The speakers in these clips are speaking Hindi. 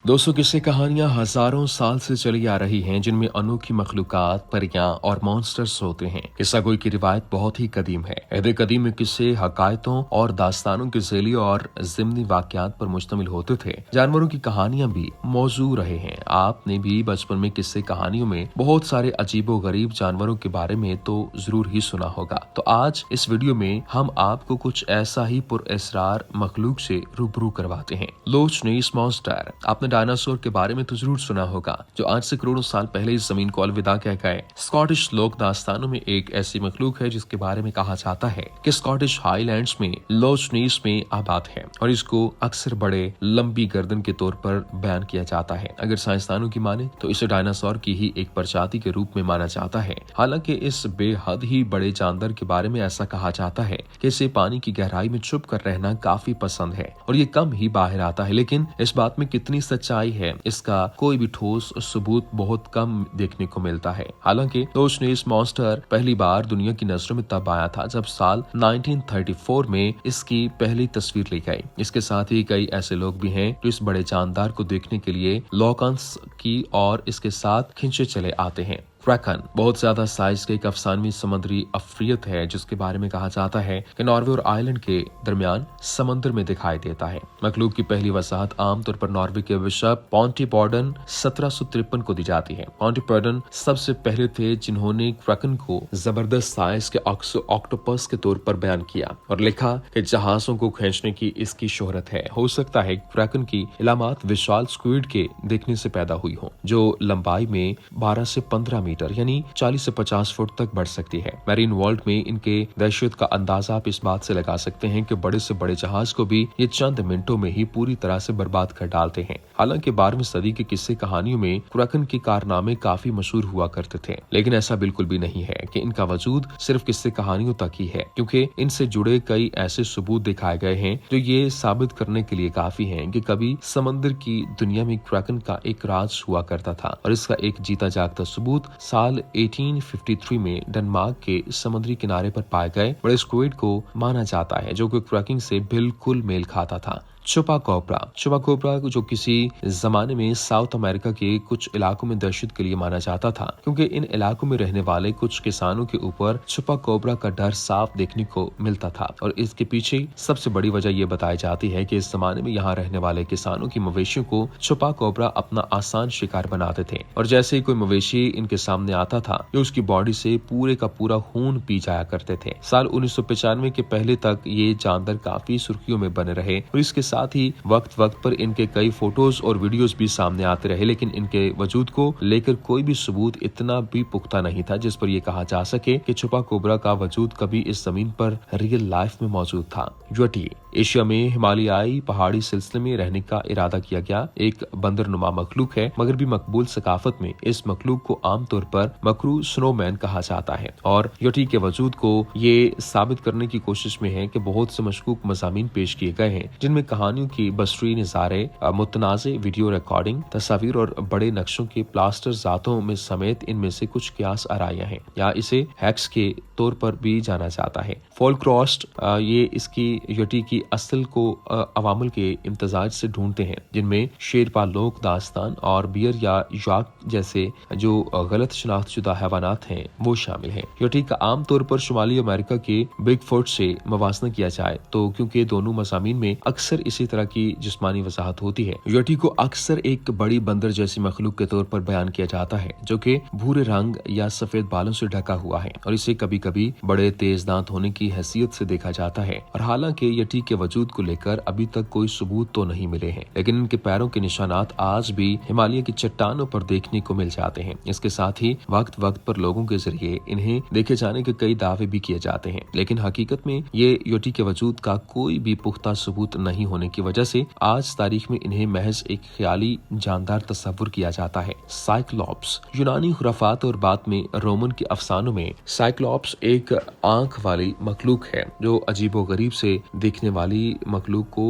दोस्तों, किस्से कहानियां हजारों साल से चली आ रही हैं जिनमें अनोखी मखलूकात, परियां और मॉन्स्टर्स होते हैं। किस्सा गोई की रिवायत बहुत ही कदीम है। ऐसे कदीम में किस्से हकायतों और दास्तानों के ज़ैली और ज़िम्नी वाकयात पर मुश्तमिल होते थे। जानवरों की कहानियां भी मौजू रहे हैं। आपने भी बचपन में किस्से कहानियों में बहुत सारे अजीबो गरीब जानवरों के बारे में तो जरूर ही सुना होगा। तो आज इस वीडियो में हम आपको कुछ ऐसा ही पुरअसरार मखलूक से रूबरू करवाते हैं। लोच नीस मॉन्स्टर। आपने डायनासोर के बारे में तो जरूर सुना होगा, जो आज से करोड़ों साल पहले इस जमीन को अलविदा कह गए। स्कॉटिश लोक दास्तानों में एक ऐसी मखलूक है जिसके बारे में कहा जाता है कि स्कॉटिश हाईलैंड्स में लोच नीस में आबाद है और इसको अक्सर बड़े लंबी गर्दन के तौर पर बयान किया जाता है। अगर साइंसदानों की माने तो इसे डायनासोर की ही एक प्रजाति के रूप में माना जाता है। हालांकि इस बेहद ही बड़े जानवर के बारे में ऐसा कहा जाता है कि इसे पानी की गहराई में छुप कर रहना काफी पसंद है और ये कम ही बाहर आता है। लेकिन इस बात में कितनी सच्चाई है, इसका कोई भी ठोस सबूत बहुत कम देखने को मिलता है। हालांकि लोच नीस मॉन्स्टर पहली बार दुनिया की नजरों में तब आया था जब साल 1934 में इसकी पहली तस्वीर ली गई। इसके साथ ही कई ऐसे लोग भी हैं जो इस बड़े जानदार को देखने के लिए लॉकन्स की और इसके साथ खिंचे चले आते हैं। क्रैकन बहुत ज्यादा साइज के एक अफसानवी समुद्री अफ्रियत है जिसके बारे में कहा जाता है कि नॉर्वे और आयरलैंड के दरमियान समुद्र में दिखाई देता है। मखलूक की पहली वसाहत आमतौर पर नॉर्वे के बिशप पॉन्टीपॉडन 1753 को दी जाती है। पॉन्टीपॉडन सबसे पहले थे जिन्होंने क्रैकन को जबरदस्त साइज के ऑक्टोपस के तौर पर बयान किया और लिखा कि जहाजों को खींचने की इसकी शोहरत है। हो सकता है क्रैकन की इलामात विशाल स्क्विड के देखने से पैदा हुई हो, जो लंबाई में 12 से 15 मीटर यानी 40 से 50 फुट तक बढ़ सकती है। मैरीन वर्ल्ड में इनके दहशत का अंदाजा आप इस बात से लगा सकते हैं कि बड़े से बड़े जहाज को भी ये चंद मिनटों में ही पूरी तरह से बर्बाद कर डालते हैं। हालांकि 12वीं सदी के किस्से कहानियों में क्रैकन के कारनामे काफी मशहूर हुआ करते थे, लेकिन ऐसा बिल्कुल भी नहीं है कि इनका वजूद सिर्फ किस्से कहानियों तक ही है, क्योंकि इनसे जुड़े कई ऐसे सबूत दिखाए गए हैं जो ये साबित करने के लिए काफी हैं कि कभी समंदर की दुनिया में क्रैकन का एक राज हुआ करता था। और इसका एक जीता जागता सबूत साल 1853 में डेनमार्क के समुद्री किनारे पर पाए गए बड़े स्क्विड को माना जाता है, जो कि क्रैकिंग से बिल्कुल मेल खाता था। छुपा कोबरा जो किसी जमाने में साउथ अमेरिका के कुछ इलाकों में दहशत के लिए माना जाता था, क्योंकि इन इलाकों में रहने वाले कुछ किसानों के ऊपर छुपा कोबरा का डर साफ देखने को मिलता था। और इसके पीछे सबसे बड़ी वजह यह बताई जाती है कि इस जमाने में यहाँ रहने वाले किसानों की मवेशियों को छुपा कोबरा अपना आसान शिकार बनाते थे और जैसे ही कोई मवेशी इनके सामने आता था, ये उसकी बॉडी से पूरे का पूरा खून पी जाया करते थे। साल 1995 के पहले तक ये जानवर काफी सुर्खियों में बने रहे और इसके साथ ही वक्त पर इनके कई फोटोज और वीडियोस भी सामने आते रहे, लेकिन इनके वजूद को लेकर कोई भी सबूत इतना भी पुख्ता नहीं था जिस पर यह कहा जा सके कि छुपा कोबरा का वजूद कभी इस जमीन पर रियल लाइफ में मौजूद था। यटी एशिया में हिमालयाई पहाड़ी सिलसिले में रहने का इरादा किया गया एक बंदरनुमा मखलूक है, मगर भी मकबूल सकाफत में इस मखलूक को आमतौर पर मकरू स्नोमैन कहा जाता है और यटी के वजूद को ये साबित करने की कोशिश में है कि बहुत से मशकूक मज़ामीन पेश किए गए हैं, जिनमें कहानियों की बसरी नज़ारे, मुतनाज़े वीडियो रिकॉर्डिंग, तस्वीर और बड़े नक्शों के प्लास्टर जातों में समेत इनमें से कुछ कियास आराइयां हैं, या इसे हैक्स के तौर पर भी जाना जाता है। फोल्कलोस्ट ये इसकी यटी की असल को अवामल के इम्तजाज से ढूंढते हैं, जिनमें शेरपा लोक दास्तान और बियर या याक जैसे जो गलत शनाख्तशुदा हैवानात हैं वो शामिल हैं। यटी का आमतौर पर शुमाली अमेरिका के बिग फुट से मवासना किया जाए तो क्योंकि दोनों मज़ामीन में अक्सर इसी तरह की जिस्मानी वजाहत होती है। यटी को अक्सर एक बड़ी बंदर जैसी मखलूक के तौर पर बयान किया जाता है, जो कि भूरे रंग या सफेद बालों से ढका हुआ है और इसे कभी कभी बड़े तेज दांत होने की हैसियत से देखा जाता है। और हालांकि यटी के वजूद को लेकर अभी तक कोई सबूत तो नहीं मिले हैं, लेकिन इनके पैरों के निशानात आज भी हिमालय की चट्टानों पर देखने को मिल जाते हैं। इसके साथ ही वक्त पर लोगों के जरिए इन्हें देखे जाने के कई दावे भी किए जाते हैं, लेकिन हकीकत में ये यटी के वजूद का कोई भी पुख्ता सबूत नहीं होने की वजह से आज तारीख में इन्हें महज एक ख्याली जानदार तस्वुर किया जाता है। साइक्लॉप्स यूनानी खुराफात और बाद में रोमन के अफसानों में साइक्लॉप्स एक आंख वाली मखलूक है जो अजीबो गरीब से दिखने वाली मखलूक को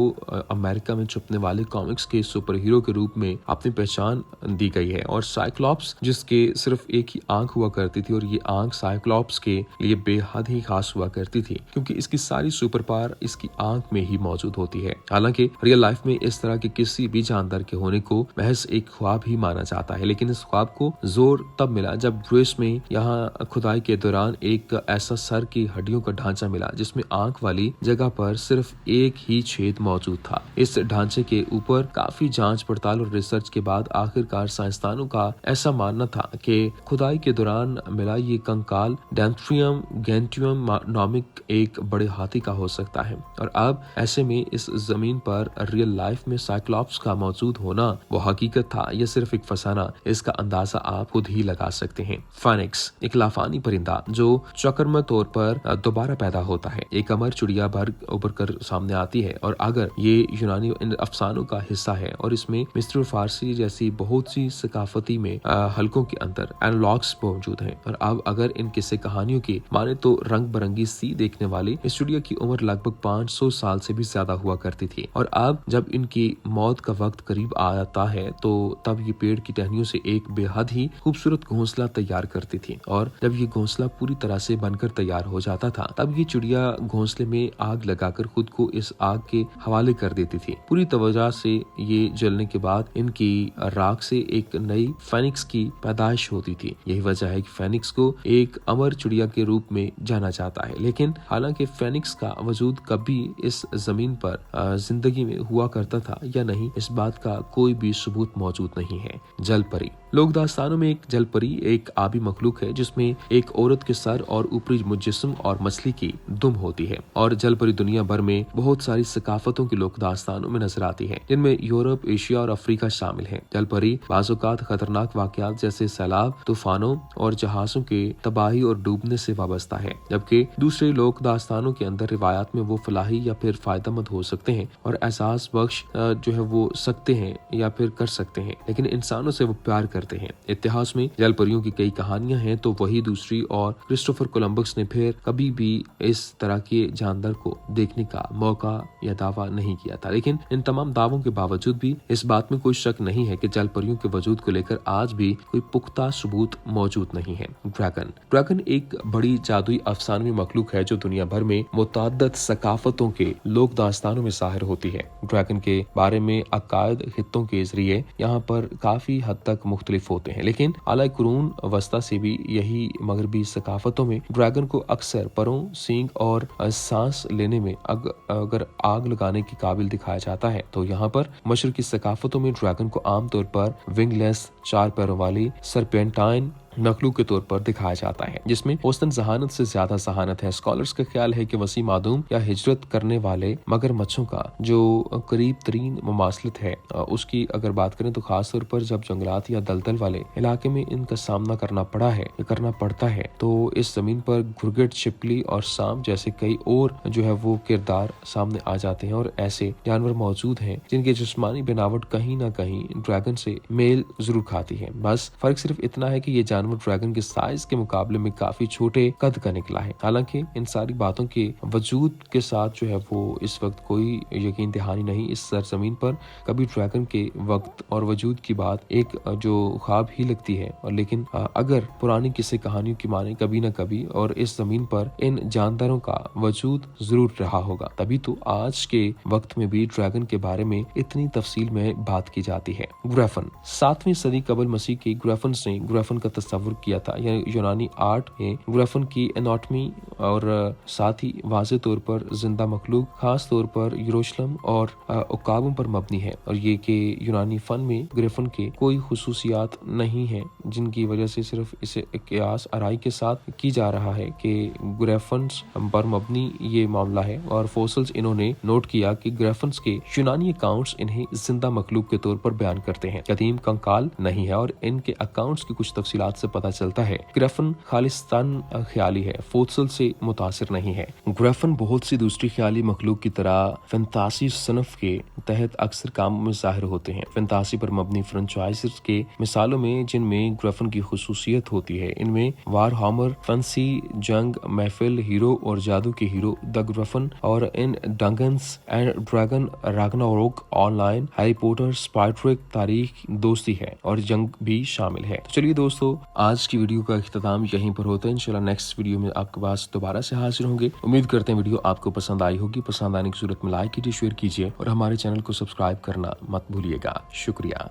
अमेरिका में छुपने वाले कॉमिक्स के सुपर हीरो के रूप में अपनी पहचान दी गई है। और साइक्लॉप्स जिसके सिर्फ एक ही आंख हुआ करती थी और ये आंख साइक्लॉप्स के लिए बेहद ही खास हुआ करती थी क्योंकि इसकी सारी सुपर पावर इसकी आंख में ही मौजूद होती है। हालांकि रियल लाइफ में इस तरह के किसी भी जानदार के होने को महज एक ख्वाब ही माना जाता है, लेकिन इस ख्वाब को जोर तब मिला जब ब्रूस में यहाँ खुदाई के दौरान एक ऐसा सर की हड्डियों का ढांचा मिला जिसमें आंख वाली जगह पर सिर्फ एक ही छेद मौजूद था। इस ढांचे के ऊपर काफी जांच पड़ताल और रिसर्च के बाद आखिरकार साइंसदानों का ऐसा मानना था कि खुदाई के दौरान मिला ये कंकाल डेंथ्रियम गेंटियम नामिक एक बड़े हाथी का हो सकता है। और अब ऐसे में इस जमीन पर रियल लाइफ में साइक्लॉप्स का मौजूद होना वो हकीकत था या सिर्फ एक फसाना, इसका अंदाजा आप खुद ही लगा सकते हैं। फेनिक्स एक लाफानी परिंदा जो चक्रम तौर पर दोबारा पैदा होता है, एक अमर चिड़िया भर उभर कर सामने आती है। और अगर ये यूनानी अफसानों का हिस्सा है और इसमें मिस्र फारसी जैसी बहुत सी सकाफती में हलकों के अंदर एनालॉग्स मौजूद हैं। और अब अगर इन किस्से कहानियों की माने तो रंग बिरंगी सी देखने वाली इस चिड़िया की उम्र लगभग 500 साल से भी ज्यादा हुआ करती थी। और अब जब इनकी मौत का वक्त करीब आता है तो तब ये पेड़ की टहनियों से एक बेहद ही खूबसूरत घोंसला तैयार करती थी। और जब ये घोंसला पूरी तरह से बनकर तैयार हो जाता था तब ये चिड़िया घोंसले में आग लगाकर खुद को इस आग के हवाले कर देती थी। पूरी तवज्जो से ये जलने के बाद इनकी राख से एक नई फेनिक्स की पैदाइश होती थी। यही वजह है कि फेनिक्स को एक अमर चिड़िया के रूप में जाना जाता है। लेकिन हालांकि फेनिक्स का वजूद कभी इस जमीन पर जिंदगी में हुआ करता था या नहीं, इस बात का कोई भी सबूत मौजूद नहीं है। जल परी लोक दास्तानों में एक जल परी एक आबी मखलूक है जिसमें एक औरत के सर और ऊपरी मुजस्सम और मछली की दुम होती है। और जल परी दुनिया भर में बहुत सारी सकाफतों की लोक दास्तानों में नजर आती है जिनमें यूरोप, एशिया और अफ्रीका शामिल है। जल परी बाज़-औक़ात खतरनाक वाकयात जैसे सैलाब, तूफानों और जहाजों के तबाही और डूबने से वाबस्ता है, जबकि दूसरे लोक दास्तानों के अंदर रिवायात में वो फलाही या फिर फायदेमंद हो सकते हैं और एहसास बख्श जो है वो सकते हैं या फिर कर सकते हैं, लेकिन इंसानों से वो प्यार करते हैं। इतिहास में जल परियों की कई कहानियां हैं तो वही दूसरी और क्रिस्टोफर कोलंबस ने फिर कभी भी इस तरह के जानदार को देखने का मौका या दावा नहीं किया था। लेकिन इन तमाम दावों के बावजूद भी इस बात में कोई शक नहीं है कि जल परियों के वजूद को लेकर आज भी कोई पुख्ता सबूत मौजूद नहीं है। ड्रैगन एक बड़ी जादुई अफसानवी मखलूक है जो दुनिया भर में मुतअद्दिद सकाफतों के लोक दास्तानों में ज़ाहिर होती है। ड्रैगन के बारे में अकायद खित्तों के जरिए यहाँ पर काफी हद तक मुख्तलिफ होते हैं, लेकिन आला कुरून वस्ता से भी यही मगरबी सकाफतों में ड्रैगन को अक्सर परों, सींग और सांस लेने में अगर आग लगाने के काबिल दिखाया जाता है तो यहाँ पर मशरकी सकाफतों में ड्रैगन को आमतौर पर विंगलेस 4 पैरों वाली सरपेंटाइन मखलूक के तौर पर दिखाया जाता है जिसमें औसतन जहानत से ज्यादा जहानत है। स्कॉलर्स का ख्याल है कि वसी मादूम या हिजरत करने वाले मगरमच्छों का जो करीब तरीन मुमासलत है उसकी अगर बात करें तो खास तौर पर जब जंगलात या दलदल वाले इलाके में इनका सामना करना पड़ा है या करना पड़ता है तो इस जमीन पर घुरगट, छिपकली और सांप जैसे कई और जो है वो किरदार सामने आ जाते हैं और ऐसे जानवर मौजूद हैं जिनकी जिस्मानी बनावट कहीं ना कहीं ड्रैगन से मेल जरूर खाती है। बस फर्क सिर्फ इतना है कि ये जानवर ड्रैगन के साइज के मुकाबले में काफी छोटे कद का निकला है। हालांकि इन सारी बातों के वजूद के साथ जो है वो इस वक्त कोई यकीन दहानी नहीं। इस सरजमीन पर कभी ड्रैगन के वक्त और वजूद की बात एक जो ख्वाब ही लगती है और लेकिन अगर पुरानी किस्से कहानियों की माने कभी न कभी और इस जमीन पर इन जानदारों का वजूद जरूर रहा होगा, तभी तो आज के वक्त में भी ड्रैगन के बारे में इतनी तफसील में बात की जाती है। ग्रैफन 7वीं सदी कबल मसीह के ग्रैफन्स ने ग्रैफन का तस्वुर किया था। यह यूनानी आर्ट में ग्रैफन की एनाटॉमी और साथ ही वाज़े तौर पर जिंदा मखलूक खास तौर पर यरूशलेम और उकाबों पर मबनी है और ये कि यूनानी फन में ग्रैफन के कोई खुसूसियात नहीं है जिनकी वजह से सिर्फ इसे कियास आराई के साथ की जा रहा है कि ग्रैफन्स पर मबनी ये मामला है। और फोसिल्स इन्होंने नोट किया कि ग्रैफन्स के यूनानी अकाउंट्स इन्हें जिंदा मखलूक के तौर पर बयान करते हैं, कदीम कंकाल नहीं है और इनके अकाउंट्स की कुछ तफसीलात से पता चलता है ग्रिफिन खालिस्तान ख्याली है, फोत्सल से मुतासिर नहीं है। ग्रिफिन बहुत सी दूसरी ख्याली मखलूक की तरह फैंटासी सनफ के तहत अक्सर कामों में जाहिर होते हैं। फैंटासी पर मबनी फ्रेंचाइज़ के मिसालों में जिनमें ग्रिफिन की खुसूसियत होती है, इनमें वारहैमर फैंसी, जंग, महफिल, हीरो और जादू के हीरो द ग्रिफिन और इन Dungeons and Dragon, Ragnarok Online, Harry Potter, स्पाइट्रिक, तारीख, दोस्ती है और जंग भी शामिल है। तो चलिए दोस्तों, आज की वीडियो का इख्तिताम यहीं पर होता है। इंशाल्लाह नेक्स्ट वीडियो में आपके पास दोबारा से हाजिर होंगे। उम्मीद करते हैं वीडियो आपको पसंद आई होगी। पसंद आने की सूरत में लाइक कीजिए, शेयर कीजिए और हमारे चैनल को सब्सक्राइब करना मत भूलिएगा। शुक्रिया।